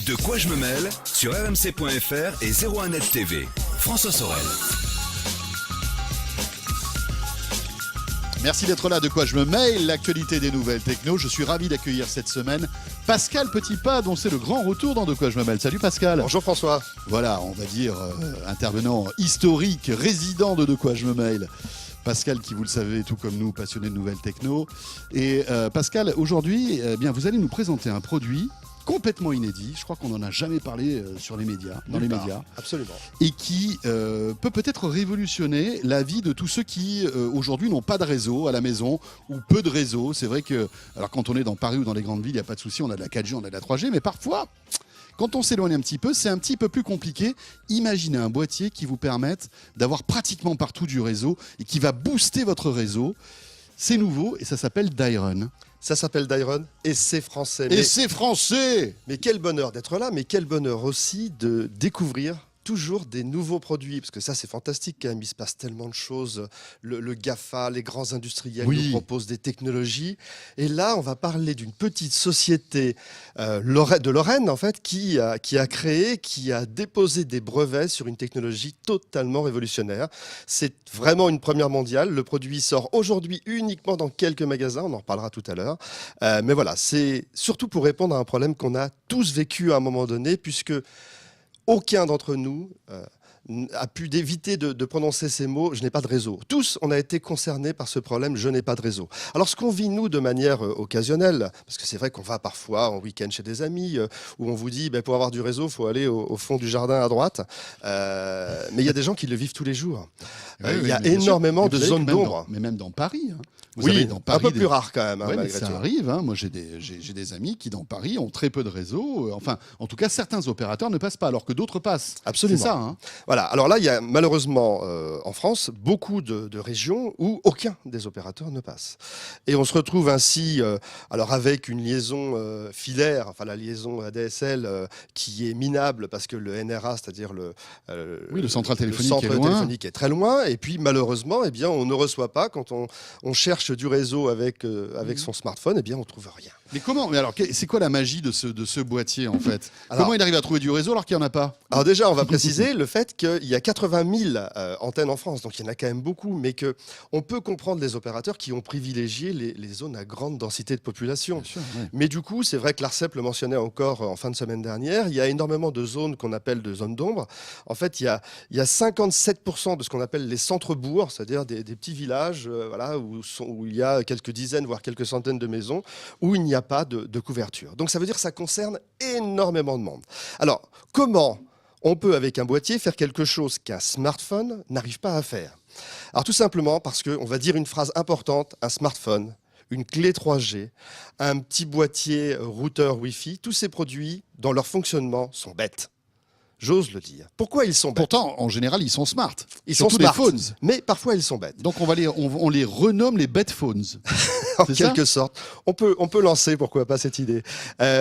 De quoi je me mêle sur rmc.fr et 01net TV. François Sorel. Merci d'être là, de quoi je me mêle, l'actualité des nouvelles techno. Je suis ravi d'accueillir cette semaine Pascal Petitpas, dont c'est le grand retour dans De quoi je me mêle. Salut Pascal. Bonjour François. Voilà, on va dire intervenant historique, résident de quoi je me mêle. Pascal qui, vous le savez, tout comme nous, passionné de nouvelles techno. Et Pascal, aujourd'hui, vous allez nous présenter un produit complètement inédit. Je crois qu'on n'en a jamais parlé sur les médias, dans les médias. Absolument. Et qui peut-être révolutionner la vie de tous ceux qui, aujourd'hui, n'ont pas de réseau à la maison ou peu de réseau. C'est vrai que, alors quand on est dans Paris ou dans les grandes villes, il n'y a pas de souci, on a de la 4G, on a de la 3G, mais parfois, quand on s'éloigne un petit peu, c'est un petit peu plus compliqué. Imaginez un boîtier qui vous permette d'avoir pratiquement partout du réseau et qui va booster votre réseau. C'est nouveau et ça s'appelle Dairon. Ça s'appelle Dairon et c'est français. Et c'est français! Mais quel bonheur d'être là, mais quel bonheur aussi de découvrir toujours des nouveaux produits, parce que ça c'est fantastique quand même, il se passe tellement de choses, le GAFA, les grands industriels nous proposent des technologies, et là on va parler d'une petite société de Lorraine en fait, qui a créé, qui a déposé des brevets sur une technologie totalement révolutionnaire. C'est vraiment une première mondiale, le produit sort aujourd'hui uniquement dans quelques magasins, on en reparlera tout à l'heure, mais voilà, c'est surtout pour répondre à un problème qu'on a tous vécu à un moment donné, puisque aucun d'entre nous a pu éviter de prononcer ces mots « je n'ai pas de réseau ». Tous, on a été concernés par ce problème « je n'ai pas de réseau ». Alors ce qu'on vit nous de manière occasionnelle, parce que c'est vrai qu'on va parfois en week-end chez des amis, où on vous dit pour avoir du réseau, il faut aller au fond du jardin à droite, mais il y a des gens qui le vivent tous les jours. Il y a énormément de zones d'ombre. Mais même dans Paris. Oui, dans Paris, un peu plus rare quand même, ouais, malgré ça tout. arrive. Moi, j'ai des amis qui, dans Paris, ont très peu de réseau. Enfin, en tout cas, certains opérateurs ne passent pas, alors que d'autres passent. Absolument. C'est ça. Voilà. Alors là, il y a malheureusement, en France, beaucoup de régions où aucun des opérateurs ne passe. Et on se retrouve ainsi, alors avec une liaison filaire, enfin la liaison ADSL, qui est minable parce que le NRA, c'est-à-dire le central téléphonique est très loin. Et puis, malheureusement, on ne reçoit pas quand on cherche du réseau avec son smartphone, on ne trouve rien. Mais comment? Mais alors, c'est quoi la magie de ce boîtier en fait? Comment il arrive à trouver du réseau alors qu'il n'y en a pas? Alors déjà, on va préciser le fait qu'il y a 80 000 antennes en France, donc il y en a quand même beaucoup, mais qu'on peut comprendre les opérateurs qui ont privilégié les zones à grande densité de population. Bien sûr, ouais. Mais du coup, c'est vrai que l'ARCEP le mentionnait encore en fin de semaine dernière, il y a énormément de zones qu'on appelle de zones d'ombre. En fait, il y a 57% de ce qu'on appelle les centres-bourgs, c'est-à-dire des petits villages où il y a quelques dizaines, voire quelques centaines de maisons, où il n'y a pas de couverture. Donc ça veut dire que ça concerne énormément de monde. Alors, comment on peut, avec un boîtier, faire quelque chose qu'un smartphone n'arrive pas à faire? Alors tout simplement parce qu'on va dire une phrase importante, un smartphone, une clé 3G, un petit boîtier routeur Wi-Fi, tous ces produits, dans leur fonctionnement, sont bêtes. J'ose le dire. Pourquoi ils sont bêtes? Pourtant, en général, ils sont smart. Ils sont smart, les phones. Mais parfois, ils sont bêtes. Donc, on les renomme les bête phones. En quelque sorte. On peut lancer, pourquoi pas, cette idée.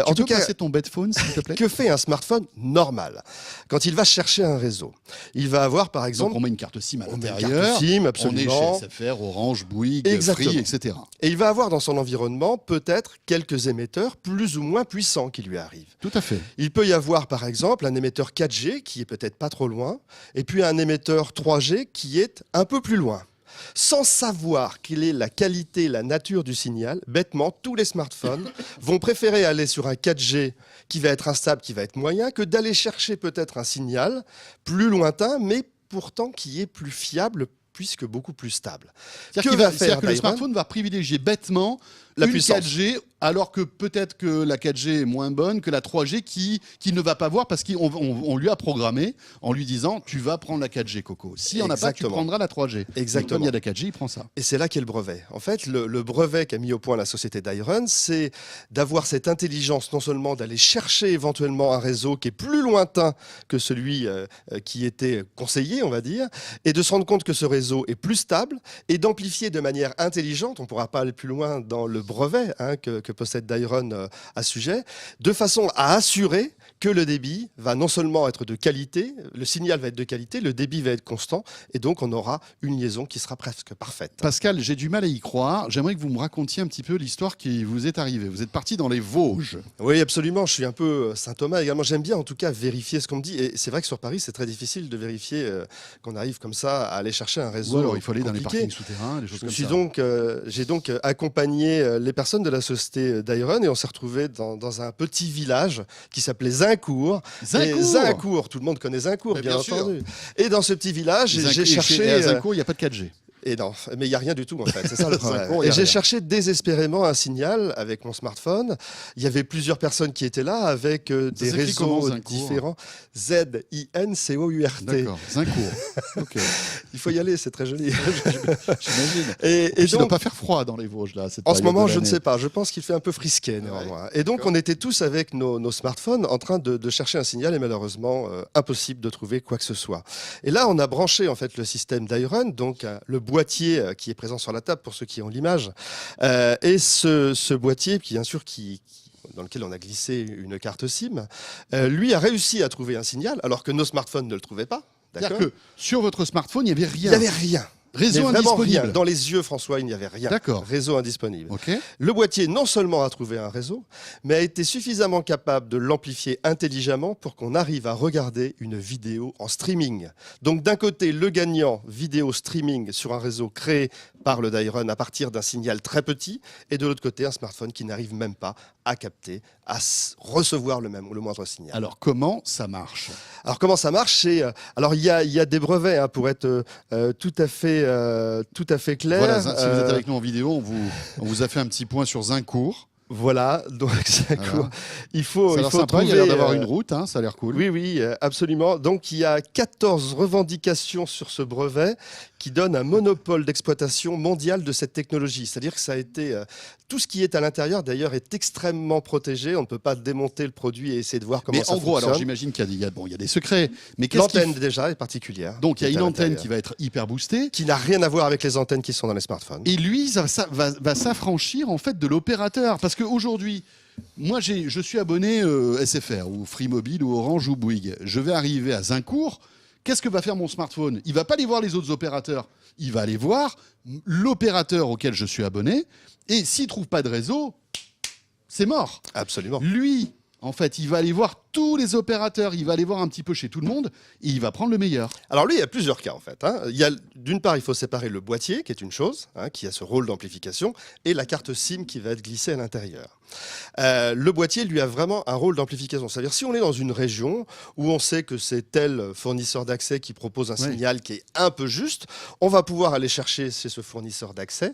En tout cas, passer ton bête phone, s'il te plaît. Que fait un smartphone normal quand il va chercher un réseau? Il va avoir, par exemple... Donc, on met une carte SIM à l'intérieur. On met une carte SIM, absolument. On est chez SFR, Orange, Bouygues, Free, etc. Et il va avoir dans son environnement peut-être quelques émetteurs plus ou moins puissants qui lui arrivent. Tout à fait. Il peut y avoir, par exemple, un émetteur 4G qui est peut-être pas trop loin, et puis un émetteur 3G qui est un peu plus loin. Sans savoir quelle est la qualité, la nature du signal, bêtement, tous les smartphones vont préférer aller sur un 4G qui va être instable, qui va être moyen, que d'aller chercher peut-être un signal plus lointain, mais pourtant qui est plus fiable, puisque beaucoup plus stable. C'est-à-dire que le smartphone va privilégier bêtement la une puissance. 4G, alors que peut-être que la 4G est moins bonne que la 3G qui ne va pas voir parce qu'on lui a programmé en lui disant tu vas prendre la 4G, Coco. Si on n'a pas, tu prendras la 3G. Exactement. Et comme il y a la 4G, il prend ça. Et c'est là qu'est le brevet. En fait, le brevet qu'a mis au point la société Dairon, c'est d'avoir cette intelligence, non seulement d'aller chercher éventuellement un réseau qui est plus lointain que celui qui était conseillé, on va dire, et de se rendre compte que ce réseau est plus stable et d'amplifier de manière intelligente, on ne pourra pas aller plus loin dans le brevet que possède Dairon à ce sujet, de façon à assurer que le débit va non seulement être de qualité, le signal va être de qualité, le débit va être constant, et donc on aura une liaison qui sera presque parfaite. Pascal, j'ai du mal à y croire. J'aimerais que vous me racontiez un petit peu l'histoire qui vous est arrivée. Vous êtes parti dans les Vosges. Oui, absolument. Je suis un peu Saint Thomas également. J'aime bien en tout cas vérifier ce qu'on me dit. Et c'est vrai que sur Paris, c'est très difficile de vérifier qu'on arrive comme ça à aller chercher un réseau. Ou alors il faut aller dans les compliqué. parkings souterrains, des choses comme ça. J'ai donc accompagné les personnes de la société d'Iron et on s'est retrouvés dans un petit village qui s'appelait Zincourt. Zincourt, tout le monde connaît Zincourt, bien entendu. Et dans ce petit village, j'ai cherché. À Zincourt, il n'y a pas de 4G. Et non, mais il n'y a rien du tout en fait, c'est ça le problème. Et j'ai cherché désespérément un signal avec mon smartphone. Il y avait plusieurs personnes qui étaient là avec des réseaux différents. Z-I-N-C-O-U-R-T. D'accord, Zincourt. Okay. Il faut y aller, c'est très joli. J'imagine. Et donc, il ne doit pas faire froid dans les Vosges là. En ce moment, je ne sais pas. Je pense qu'il fait un peu frisquet néanmoins. Et donc, on était tous avec nos smartphones en train de chercher un signal et malheureusement, impossible de trouver quoi que ce soit. Et là, on a branché en fait le système d'Iron, donc le boîtier qui est présent sur la table pour ceux qui ont l'image. Et ce boîtier, bien sûr, dans lequel on a glissé une carte SIM, lui a réussi à trouver un signal, alors que nos smartphones ne le trouvaient pas. C'est-à-dire que sur votre smartphone, il n'y avait rien. Il n'y avait rien. Réseau indisponible. Rien. Dans les yeux, François, il n'y avait rien. D'accord. Réseau indisponible. Okay. Le boîtier, non seulement a trouvé un réseau, mais a été suffisamment capable de l'amplifier intelligemment pour qu'on arrive à regarder une vidéo en streaming. Donc d'un côté, le gagnant, vidéo streaming sur un réseau créé par le Dairon à partir d'un signal très petit, et de l'autre côté, un smartphone qui n'arrive même pas à capter, à recevoir le moindre signal. Alors comment ça marche ? Alors comment ça marche ? Alors il y a des brevets pour être tout à fait clair. Voilà, si vous êtes avec nous en vidéo, on vous a fait un petit point sur Zincourt. Voilà, donc Zincourt. Voilà. Il faut sympa, trouver. Il y a l'air d'avoir une route, ça a l'air cool. Oui, absolument. Donc il y a 14 revendications sur ce brevet qui donnent un monopole d'exploitation mondial de cette technologie. C'est-à-dire que ça a été tout ce qui est à l'intérieur, d'ailleurs, est extrêmement protégé. On ne peut pas démonter le produit et essayer de voir comment ça fonctionne. Mais en gros, alors j'imagine qu'il y a des secrets. Mais l'antenne déjà est particulière. Donc il y a une antenne qui va être hyper boostée, qui n'a rien à voir avec les antennes qui sont dans les smartphones. Et lui, ça va s'affranchir en fait de l'opérateur, parce qu'aujourd'hui, moi je suis abonné SFR ou Free Mobile ou Orange ou Bouygues. Je vais arriver à Zincourt. Qu'est-ce que va faire mon smartphone ? Il ne va pas aller voir les autres opérateurs. Il va aller voir l'opérateur auquel je suis abonné. Et s'il ne trouve pas de réseau, c'est mort. Absolument. Lui, en fait, il va aller voir tous les opérateurs. Il va aller voir un petit peu chez tout le monde. Et il va prendre le meilleur. Alors lui, il y a plusieurs cas en fait. D'une part, il faut séparer le boîtier, qui est une chose, qui a ce rôle d'amplification, et la carte SIM qui va être glissée à l'intérieur. Le boîtier, lui, a vraiment un rôle d'amplification. C'est-à-dire, si on est dans une région où on sait que c'est tel fournisseur d'accès qui propose un signal qui est un peu juste, on va pouvoir aller chercher chez ce fournisseur d'accès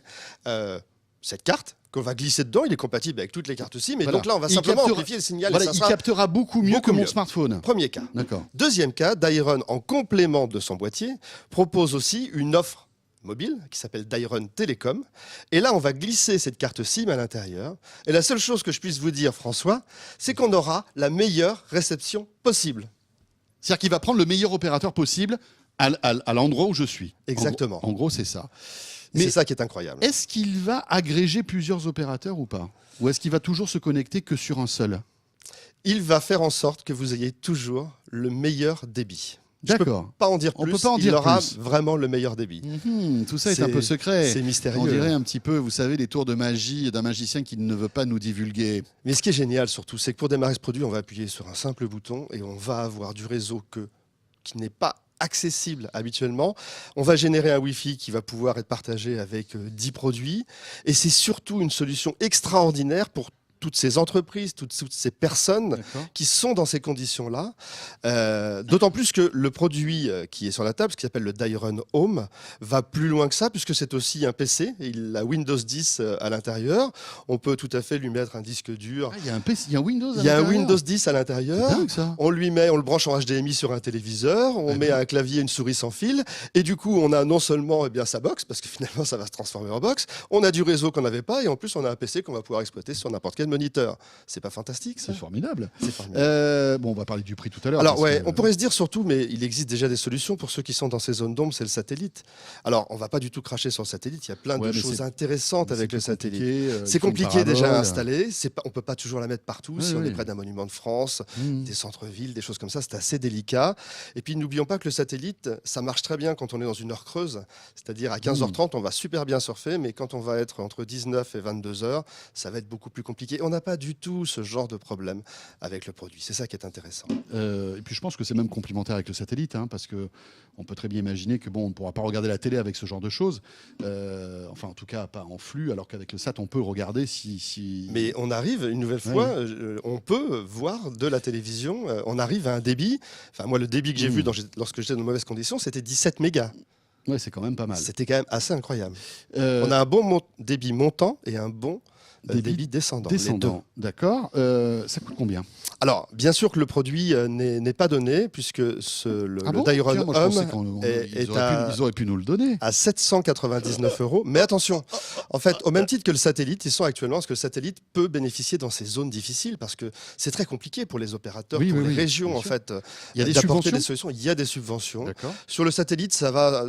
cette carte qu'on va glisser dedans. Il est compatible avec toutes les cartes SIM. Et donc là, on va simplement amplifier le signal. Voilà, il captera beaucoup mieux que mon smartphone. Premier cas. D'accord. Deuxième cas, Dairon, en complément de son boîtier, propose aussi une offre mobile qui s'appelle Dairon Télécom. Et là, on va glisser cette carte SIM à l'intérieur. Et la seule chose que je puisse vous dire, François, c'est qu'on aura la meilleure réception possible. C'est-à-dire qu'il va prendre le meilleur opérateur possible à l'endroit où je suis. Exactement. En gros, c'est ça. Mais c'est ça qui est incroyable. Est-ce qu'il va agréger plusieurs opérateurs ou pas ? Ou est-ce qu'il va toujours se connecter que sur un seul ? Il va faire en sorte que vous ayez toujours le meilleur débit. D'accord. Je ne peux pas en dire plus. Il aura vraiment le meilleur débit. Tout ça est un peu secret. C'est mystérieux. On dirait un petit peu, vous savez, les tours de magie d'un magicien qui ne veut pas nous divulguer. Mais ce qui est génial surtout, c'est que pour démarrer ce produit, on va appuyer sur un simple bouton et on va avoir du réseau qui n'est pas accessible habituellement. On va générer un Wi-Fi qui va pouvoir être partagé avec 10 produits. Et c'est surtout une solution extraordinaire pour toutes ces entreprises, toutes ces personnes qui sont dans ces conditions-là. D'autant plus que le produit qui est sur la table, ce qui s'appelle le Dairon Home, va plus loin que ça, puisque c'est aussi un PC. Il a Windows 10 à l'intérieur. On peut tout à fait lui mettre un disque dur. Il y a un PC, il y a un Windows à l'intérieur. Il y a un Windows 10 à l'intérieur. C'est dingue, ça. On le branche en HDMI sur un téléviseur. On met un clavier, une souris sans fil. Et du coup, on a non seulement sa box, parce que finalement, ça va se transformer en box. On a du réseau qu'on n'avait pas. Et en plus, on a un PC qu'on va pouvoir exploiter sur n'importe quel le moniteur. C'est pas fantastique, ça? C'est formidable. C'est formidable. Bon, on va parler du prix tout à l'heure. Alors ouais, on pourrait se dire surtout, mais il existe déjà des solutions pour ceux qui sont dans ces zones d'ombre, c'est le satellite. Alors on va pas du tout cracher sur le satellite, il y a plein de choses intéressantes avec le satellite. C'est compliqué déjà à installer, on peut pas toujours la mettre partout. Si on est près d'un monument de France, des centres-villes, des choses comme ça, c'est assez délicat. Et puis n'oublions pas que le satellite, ça marche très bien quand on est dans une heure creuse, c'est-à-dire à 15h30, on va super bien surfer, mais quand on va être entre 19 et 22h, ça va être beaucoup plus compliqué. On n'a pas du tout ce genre de problème avec le produit. C'est ça qui est intéressant. Et puis je pense que c'est même complémentaire avec le satellite, parce que on peut très bien imaginer que on ne pourra pas regarder la télé avec ce genre de choses. Enfin, en tout cas, pas en flux, alors qu'avec le sat, on peut regarder si... Mais on arrive, une nouvelle fois, on peut voir de la télévision, on arrive à un débit. Enfin, moi, le débit que j'ai vu lorsque j'étais dans de mauvaises conditions, c'était 17 mégas. Ouais, c'est quand même pas mal. C'était quand même assez incroyable. On a un bon débit montant et un bon débit descendant. D'accord. Ça coûte combien? Alors, bien sûr que le produit n'est pas donné, puisque le Dairon Home ils auraient pu nous le donner. À 799 €. Mais attention, en fait, au même titre que le satellite, ils sont actuellement, parce que le satellite peut bénéficier dans ces zones difficiles, parce que c'est très compliqué pour les opérateurs, pour les régions, en fait, il y a des solutions. Il y a des subventions. D'accord. Sur le satellite, ça va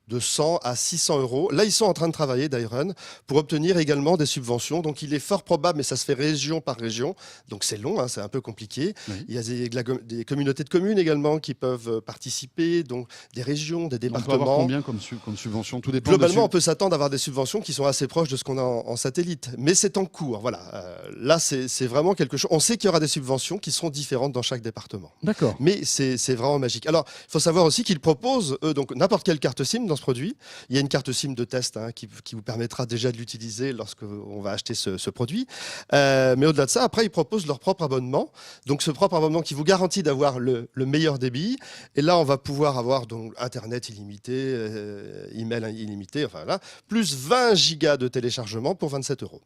de 100 à 600 €. Là, ils sont en train de travailler, Dairon, pour obtenir également des subventions. Donc, il est fort probable, mais ça se fait région par région. Donc, c'est long, c'est un peu compliqué. Oui. Il y a des communautés de communes également qui peuvent participer, donc des régions, des départements. On peut avoir combien comme subvention? Tout dépend. Globalement, on peut s'attendre à avoir des subventions qui sont assez proches de ce qu'on a en satellite. Mais c'est en cours. Voilà. Là, c'est vraiment quelque chose. On sait qu'il y aura des subventions qui seront différentes dans chaque département. D'accord. Mais c'est vraiment magique. Alors, il faut savoir aussi qu'ils proposent, donc n'importe quelle carte SIM dans produit. Il y a une carte SIM de test qui vous permettra déjà de l'utiliser lorsque on va acheter ce produit. Mais au-delà de ça, après, ils proposent leur propre abonnement. Donc, ce propre abonnement qui vous garantit d'avoir le meilleur débit. Et là, on va pouvoir avoir donc Internet illimité, email illimité, enfin là, plus 20 gigas de téléchargement pour 27 €.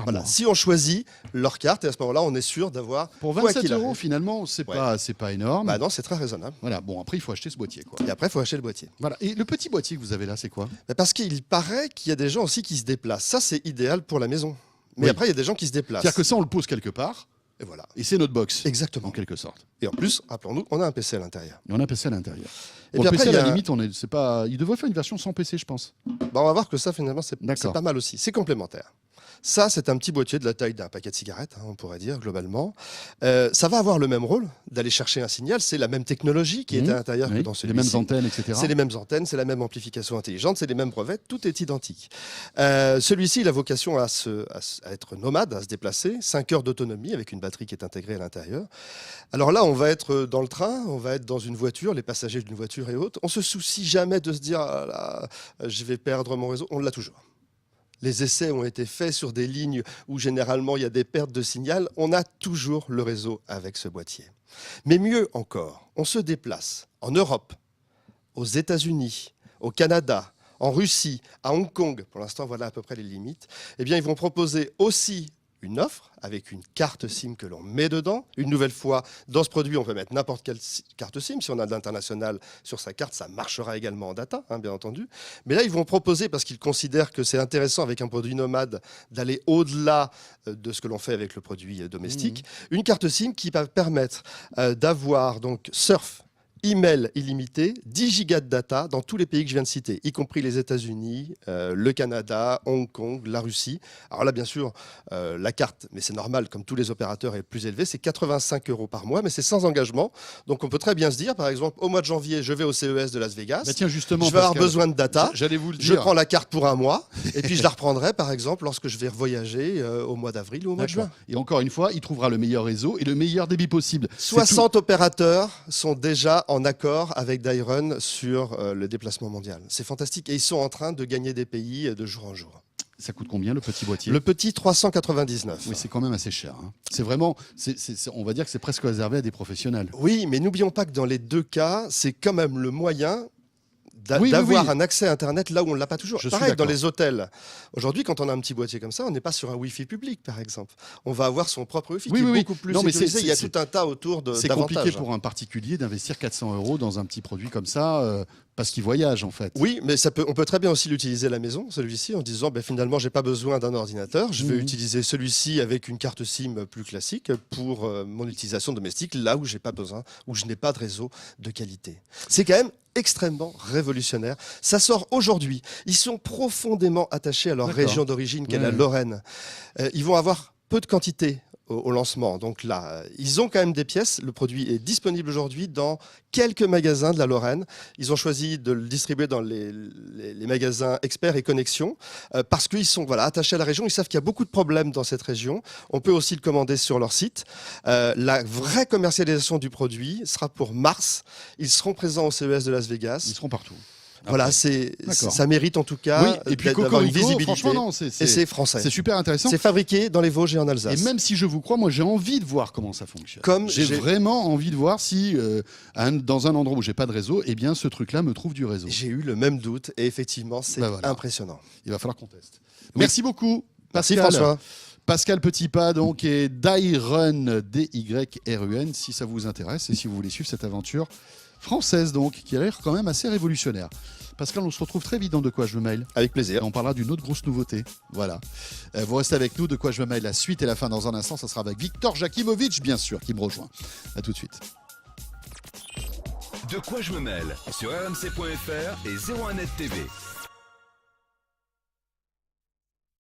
Voilà. Si on choisit leur carte, et à ce moment-là, on est sûr d'avoir... Pour 27 € finalement, c'est pas énorme. Bah non, c'est très raisonnable. Voilà. Bon, après, il faut acheter ce boîtier, quoi. Et après, il faut acheter le boîtier. Voilà. Et le petit boîtier que vous avez là, c'est quoi? Parce qu'il paraît qu'il y a des gens aussi qui se déplacent. Ça, c'est idéal pour la maison. Mais après, il y a des gens qui se déplacent. C'est-à-dire que ça, on le pose quelque part. Et voilà. Et c'est notre box. Exactement. En quelque sorte. Et en plus, rappelons-nous, on a un PC à l'intérieur. Et on a un PC à l'intérieur. Et puis après, PC, à la limite, il devrait faire une version sans PC, je pense. Bah, on va voir que ça, finalement, c'est pas mal aussi. C'est complémentaire. Ça, c'est un petit boîtier de la taille d'un paquet de cigarettes, on pourrait dire, globalement. Ça va avoir le même rôle d'aller chercher un signal. C'est la même technologie qui est à l'intérieur que dans celui-ci. Les mêmes antennes, etc. C'est les mêmes antennes, c'est la même amplification intelligente, c'est les mêmes brevets, tout est identique. Celui-ci, il a vocation à être nomade, à se déplacer. 5 heures d'autonomie avec une batterie qui est intégrée à l'intérieur. Alors là, on va être dans le train, on va être dans une voiture, les passagers d'une voiture et autres. On se soucie jamais de se dire ah là, je vais perdre mon réseau. On l'a toujours. Les essais ont été faits sur des lignes où généralement il y a des pertes de signal. On a toujours le réseau avec ce boîtier. Mais mieux encore, on se déplace en Europe, aux États-Unis, au Canada, en Russie, à Hong Kong. Pour l'instant, voilà à peu près les limites. Eh bien, ils vont proposer aussi une offre avec une carte SIM que l'on met dedans. Une nouvelle fois, dans ce produit, on peut mettre n'importe quelle carte SIM. Si on a de l'international sur sa carte, ça marchera également en data, bien entendu. Mais là, ils vont proposer, parce qu'ils considèrent que c'est intéressant avec un produit nomade, d'aller au-delà de ce que l'on fait avec le produit domestique, une carte SIM qui va permettre d'avoir donc surf, email illimité, 10 gigas de data dans tous les pays que je viens de citer, y compris les États-Unis, le Canada, Hong Kong, la Russie. Alors là, bien sûr, la carte, mais c'est normal, comme tous les opérateurs, est plus élevée, c'est 85 € par mois, mais c'est sans engagement. Donc on peut très bien se dire, par exemple, au mois de janvier, je vais au CES de Las Vegas, tiens, justement, je vais avoir besoin de data, j'allais vous le dire. Je prends la carte pour un mois, et puis je la reprendrai, par exemple, lorsque je vais voyager au mois d'avril ou au mois de juin. Et encore une fois, il trouvera le meilleur réseau et le meilleur débit possible. 60 opérateurs sont déjà en accord avec Dairon sur le déplacement mondial. C'est fantastique. Et ils sont en train de gagner des pays de jour en jour. Ça coûte combien le petit boîtier? Le petit 399. Oui, c'est quand même assez cher. C'est vraiment, on va dire que c'est presque réservé à des professionnels. Oui, mais n'oublions pas que dans les deux cas, c'est quand même le moyen d'avoir un accès à Internet là où on ne l'a pas toujours. Pareil, dans les hôtels. Aujourd'hui, quand on a un petit boîtier comme ça, on n'est pas sur un Wi-Fi public, par exemple. On va avoir son propre Wi-Fi qui est beaucoup plus sécurisé. Il y a tout un tas autour de C'est compliqué pour un particulier d'investir 400 € dans un petit produit comme ça Parce qu'il voyage en fait. Oui, mais on peut très bien aussi l'utiliser à la maison, celui-ci, en disant finalement, j'ai pas besoin d'un ordinateur. Je vais utiliser celui-ci avec une carte SIM plus classique pour mon utilisation domestique, là où j'ai pas besoin, où je n'ai pas de réseau de qualité. C'est quand même extrêmement révolutionnaire. Ça sort aujourd'hui. Ils sont profondément attachés à leur région d'origine, qu'est la Lorraine. Ils vont avoir peu de quantité au lancement. Donc là, ils ont quand même des pièces. Le produit est disponible aujourd'hui dans quelques magasins de la Lorraine. Ils ont choisi de le distribuer dans les magasins Experts et Connexion parce qu'ils sont attachés à la région. Ils savent qu'il y a beaucoup de problèmes dans cette région. On peut aussi le commander sur leur site. La vraie commercialisation du produit sera pour mars. Ils seront présents au CES de Las Vegas. Ils seront partout. Voilà, ça mérite en tout cas et puis d'avoir une Cocorico, visibilité. franchement, non, Et c'est français. C'est super intéressant. C'est fabriqué dans les Vosges et en Alsace. Et même si je vous crois, moi j'ai envie de voir comment ça fonctionne. J'ai vraiment envie de voir si dans un endroit où j'ai pas de réseau, eh bien ce truc-là me trouve du réseau. J'ai eu le même doute et effectivement c'est impressionnant. Il va falloir qu'on teste. Merci beaucoup, Pascal. Merci François. Pascal Petitpas, donc, et Dyrun, D-Y-R-U-N, si ça vous intéresse et si vous voulez suivre cette aventure française, donc, qui a l'air quand même assez révolutionnaire. Pascal, on se retrouve très vite dans De quoi je me mail. Avec plaisir. Et on parlera d'une autre grosse nouveauté. Voilà. Vous restez avec nous. De quoi je me mail, la suite et la fin dans un instant. Ça sera avec Victor Jakimovic, bien sûr, qui me rejoint. À tout de suite. De quoi je me mêle sur rmc.fr et 01net TV.